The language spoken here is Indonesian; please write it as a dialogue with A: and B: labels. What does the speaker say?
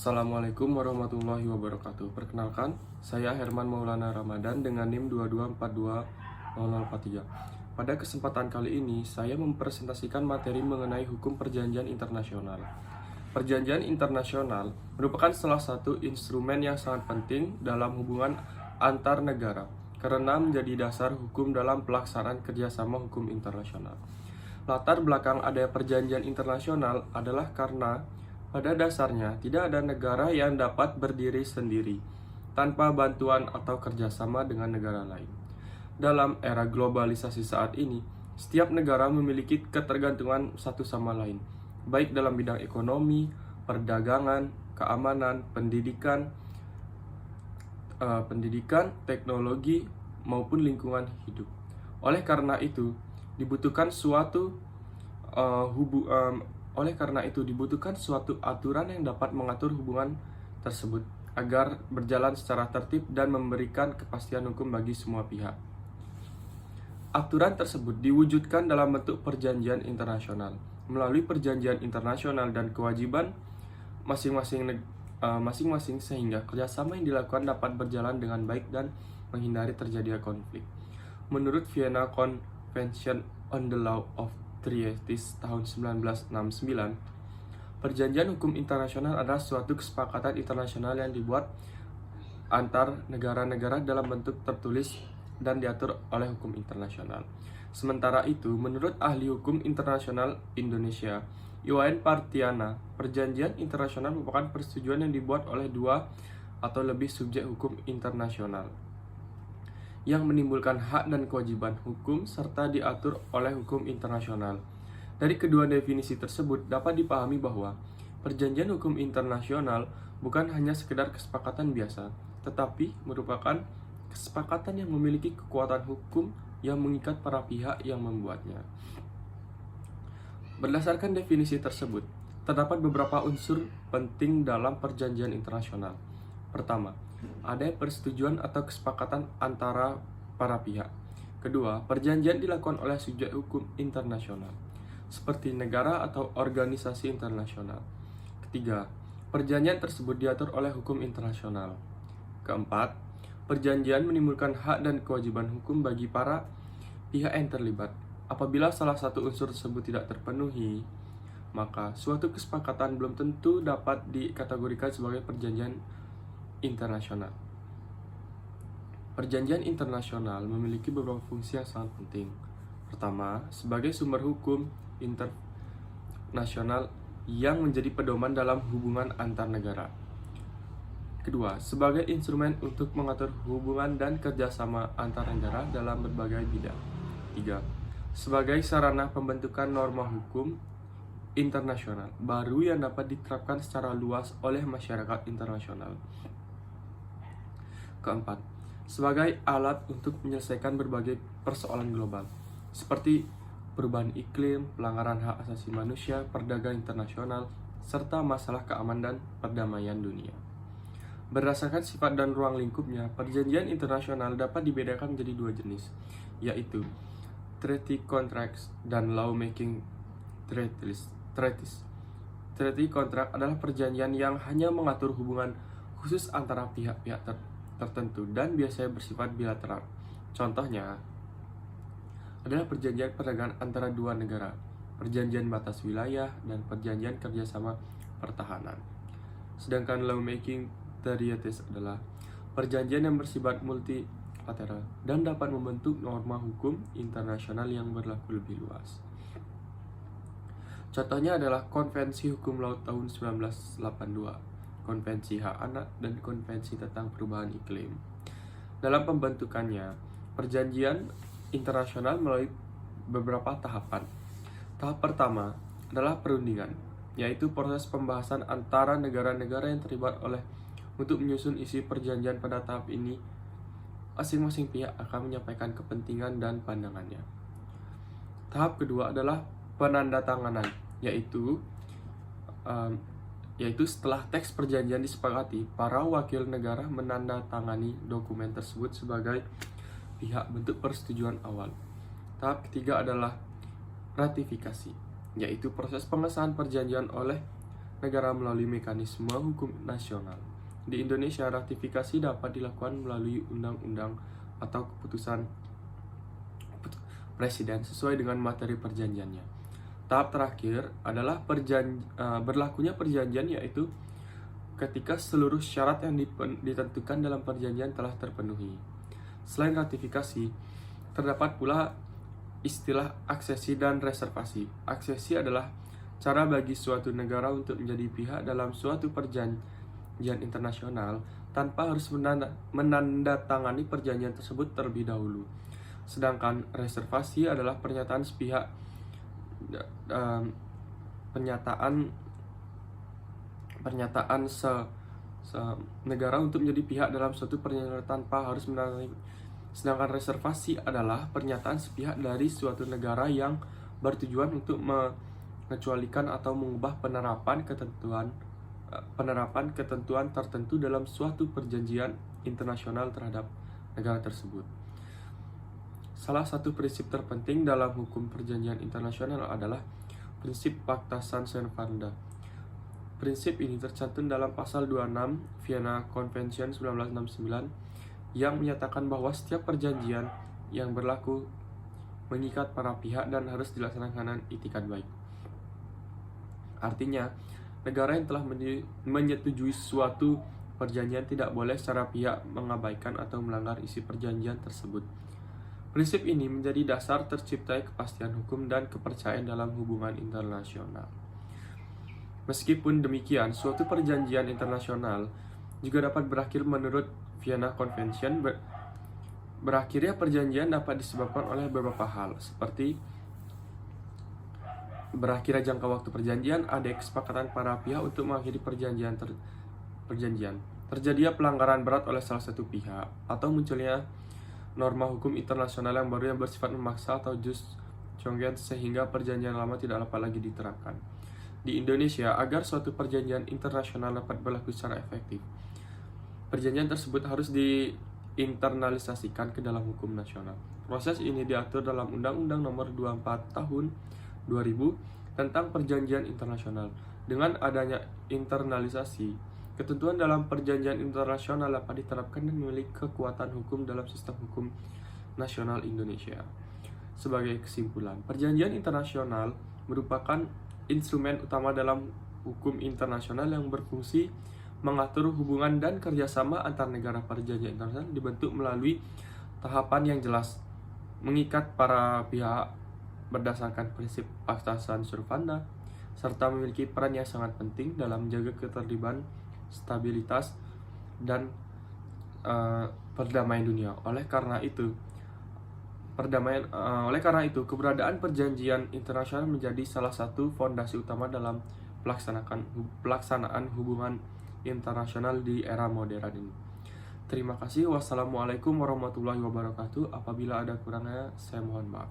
A: Assalamualaikum warahmatullahi wabarakatuh. Perkenalkan, saya Herman Maulana Ramadan dengan NIM 22420043. Pada kesempatan kali ini, saya mempresentasikan materi mengenai hukum perjanjian internasional. Perjanjian internasional merupakan salah satu instrumen yang sangat penting dalam hubungan antar negara karena menjadi dasar hukum dalam pelaksanaan kerjasama hukum internasional. Latar belakang adanya perjanjian internasional adalah karena pada dasarnya tidak ada negara yang dapat berdiri sendiri tanpa bantuan atau kerjasama dengan negara lain. Dalam era globalisasi saat ini, setiap negara memiliki ketergantungan satu sama lain, baik dalam bidang ekonomi, perdagangan, keamanan, pendidikan, teknologi, maupun lingkungan hidup. Oleh karena itu, dibutuhkan suatu aturan yang dapat mengatur hubungan tersebut agar berjalan secara tertib dan memberikan kepastian hukum bagi semua pihak. Aturan tersebut diwujudkan dalam bentuk perjanjian internasional. Melalui perjanjian internasional dan kewajiban masing-masing sehingga kerjasama yang dilakukan dapat berjalan dengan baik dan menghindari terjadinya konflik. Menurut Vienna Convention on the Law of Treaties tahun 1969, perjanjian hukum internasional adalah suatu kesepakatan internasional yang dibuat antar negara-negara dalam bentuk tertulis dan diatur oleh hukum internasional. Sementara itu, menurut ahli hukum internasional Indonesia, Iwayan Partiana, perjanjian internasional merupakan persetujuan yang dibuat oleh dua atau lebih subjek hukum internasional yang menimbulkan hak dan kewajiban hukum serta diatur oleh hukum internasional. Dari kedua definisi tersebut dapat dipahami bahwa perjanjian hukum internasional bukan hanya sekedar kesepakatan biasa, tetapi merupakan kesepakatan yang memiliki kekuatan hukum yang mengikat para pihak yang membuatnya. Berdasarkan definisi tersebut, terdapat beberapa unsur penting dalam perjanjian internasional. Pertama, ada persetujuan atau kesepakatan antara para pihak. Kedua, perjanjian dilakukan oleh subjek hukum internasional, seperti negara atau organisasi internasional. Ketiga, perjanjian tersebut diatur oleh hukum internasional. Keempat, perjanjian menimbulkan hak dan kewajiban hukum bagi para pihak yang terlibat. Apabila salah satu unsur tersebut tidak terpenuhi, maka suatu kesepakatan belum tentu dapat dikategorikan sebagai perjanjian internasional. Perjanjian internasional memiliki beberapa fungsi yang sangat penting. Pertama, sebagai sumber hukum internasional yang menjadi pedoman dalam hubungan antar negara. Kedua, sebagai instrumen untuk mengatur hubungan dan kerjasama antar negara dalam berbagai bidang. Tiga, sebagai sarana pembentukan norma hukum internasional baru yang dapat diterapkan secara luas oleh masyarakat internasional. Keempat, sebagai alat untuk menyelesaikan berbagai persoalan global, seperti perubahan iklim, pelanggaran hak asasi manusia, perdagangan internasional, serta masalah keamanan dan perdamaian dunia. Berdasarkan sifat dan ruang lingkupnya, perjanjian internasional dapat dibedakan menjadi dua jenis, yaitu treaty contracts dan lawmaking treaties. Treaty contract adalah perjanjian yang hanya mengatur hubungan khusus antara pihak-pihak tertentu dan biasanya bersifat bilateral. Contohnya adalah perjanjian perdagangan antara dua negara, perjanjian batas wilayah, dan perjanjian kerjasama pertahanan. Sedangkan lawmaking treaties adalah perjanjian yang bersifat multilateral dan dapat membentuk norma hukum internasional yang berlaku lebih luas. Contohnya adalah Konvensi Hukum Laut tahun 1982, Konvensi Hak Anak, dan Konvensi tentang Perubahan Iklim. Dalam pembentukannya, perjanjian internasional melalui beberapa tahapan. Tahap pertama adalah perundingan, yaitu proses pembahasan antara negara-negara yang terlibat untuk menyusun isi perjanjian. Pada tahap ini, masing-masing pihak akan menyampaikan kepentingan dan pandangannya. Tahap kedua adalah penandatanganan, yaitu setelah teks perjanjian disepakati, para wakil negara menandatangani dokumen tersebut sebagai pihak bentuk persetujuan awal. Tahap ketiga adalah ratifikasi, yaitu proses pengesahan perjanjian oleh negara melalui mekanisme hukum nasional. Di Indonesia, ratifikasi dapat dilakukan melalui undang-undang atau keputusan presiden sesuai dengan materi perjanjiannya. Tahap terakhir adalah berlakunya perjanjian, yaitu ketika seluruh syarat yang ditentukan dalam perjanjian telah terpenuhi. Selain ratifikasi, terdapat pula istilah aksesi dan reservasi. Aksesi adalah cara bagi suatu negara untuk menjadi pihak dalam suatu perjanjian internasional tanpa harus menandatangani perjanjian tersebut terlebih dahulu. Sedangkan reservasi adalah pernyataan sepihak negara untuk menjadi pihak dalam suatu perjanjian tanpa harus menandatangani. Sedangkan reservasi adalah pernyataan sepihak dari suatu negara yang bertujuan untuk mengecualikan atau mengubah penerapan ketentuan tertentu dalam suatu perjanjian internasional terhadap negara tersebut. Salah satu prinsip terpenting dalam hukum perjanjian internasional adalah prinsip Pacta Sunt Servanda. Prinsip ini tercantum dalam pasal 26 Vienna Convention 1969 yang menyatakan bahwa setiap perjanjian yang berlaku mengikat para pihak dan harus dilaksanakan itikat baik. Artinya, negara yang telah menyetujui suatu perjanjian tidak boleh secara pihak mengabaikan atau melanggar isi perjanjian tersebut. Prinsip ini menjadi dasar terciptanya kepastian hukum dan kepercayaan dalam hubungan internasional. Meskipun demikian, suatu perjanjian internasional juga dapat berakhir menurut Vienna Convention. Berakhirnya perjanjian dapat disebabkan oleh beberapa hal, seperti berakhirnya jangka waktu perjanjian, ada kesepakatan para pihak untuk mengakhiri perjanjian, terjadinya pelanggaran berat oleh salah satu pihak, atau munculnya norma hukum internasional yang baru yang bersifat memaksa atau jus congens sehingga perjanjian lama tidak dapat lagi diterapkan. Di Indonesia, agar suatu perjanjian internasional dapat berlaku secara efektif, perjanjian tersebut harus diinternalisasikan ke dalam hukum nasional. Proses ini diatur dalam Undang-Undang Nomor 24 Tahun 2000 tentang Perjanjian Internasional. Dengan adanya internalisasi, ketentuan dalam perjanjian internasional dapat diterapkan dan memiliki kekuatan hukum dalam sistem hukum nasional Indonesia. Sebagai kesimpulan, perjanjian internasional merupakan instrumen utama dalam hukum internasional yang berfungsi mengatur hubungan dan kerjasama antar negara. Perjanjian internasional dibentuk melalui tahapan yang jelas, mengikat para pihak berdasarkan prinsip Pacta Sunt Servanda, serta memiliki peran yang sangat penting dalam menjaga ketertiban, stabilitas, dan perdamaian dunia. Oleh karena itu, keberadaan perjanjian internasional menjadi salah satu fondasi utama dalam pelaksanaan hubungan internasional di era modern ini. Terima kasih. Wassalamualaikum warahmatullahi wabarakatuh. Apabila ada kurangnya, saya mohon maaf.